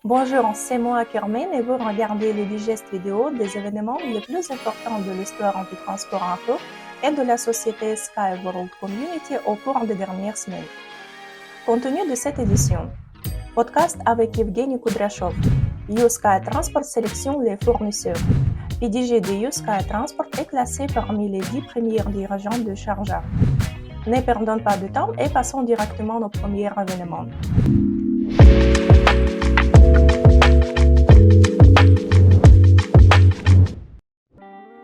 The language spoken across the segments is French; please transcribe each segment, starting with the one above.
Bonjour, c'est moi Kermen et vous regardez les digestes vidéo des événements les plus importants de l'histoire du transport en cours et de la société Sky World Community au cours des dernières semaines. Contenu de cette édition. Podcast avec Evgeny Kudrashov. U-Sky Transport sélectionne les fournisseurs. PDG de U-Sky Transport est classé parmi les 10 premiers dirigeants de Sharjah. Ne perdons pas de temps et passons directement au premier événement.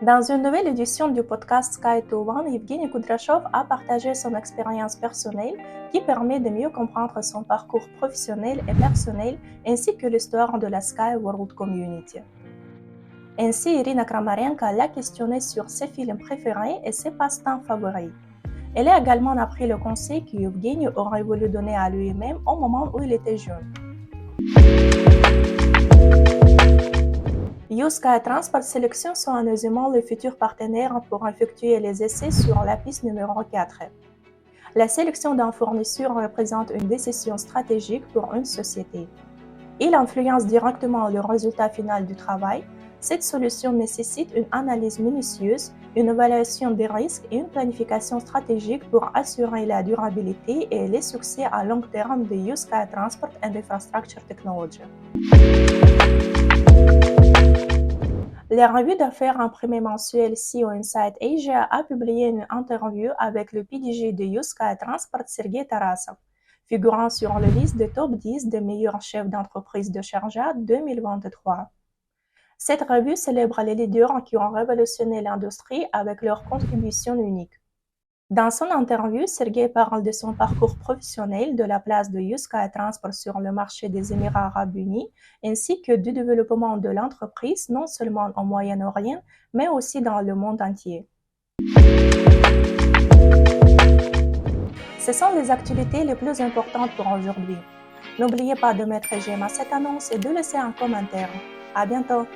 Dans une nouvelle édition du podcast Sky to One, Evgeny Kudrashov a partagé son expérience personnelle qui permet de mieux comprendre son parcours professionnel et personnel ainsi que l'histoire de la Sky World Community. Ainsi, Irina Kramarenko l'a questionné sur ses films préférés et ses passe-temps favoris. Elle a également appris le conseil que Evgeny aurait voulu donner à lui-même au moment où il était jeune. U-Sky Transport sélectionne soigneusement le futur partenaire pour effectuer les essais sur la piste numéro 4. La sélection d'un fournisseur représente une décision stratégique pour une société. Il influence directement le résultat final du travail. Cette solution nécessite une analyse minutieuse, une évaluation des risques et une planification stratégique pour assurer la durabilité et les succès à long terme de U-Sky Transport and Infrastructure Technology. La revue d'affaires imprimée mensuelle CEO Insight Asia a publié une interview avec le PDG de U-Sky Transport, Sergei Tarasov, figurant sur la liste des top 10 des meilleurs chefs d'entreprise de Sharjah 2023. Cette revue célèbre les leaders qui ont révolutionné l'industrie avec leur contribution unique. Dans son interview, Sergei parle de son parcours professionnel, de la place de U-Sky Transport sur le marché des Émirats arabes unis, ainsi que du développement de l'entreprise non seulement au Moyen-Orient, mais aussi dans le monde entier. Ce sont les actualités les plus importantes pour aujourd'hui. N'oubliez pas de mettre j'aime à cette annonce et de laisser un commentaire. À bientôt!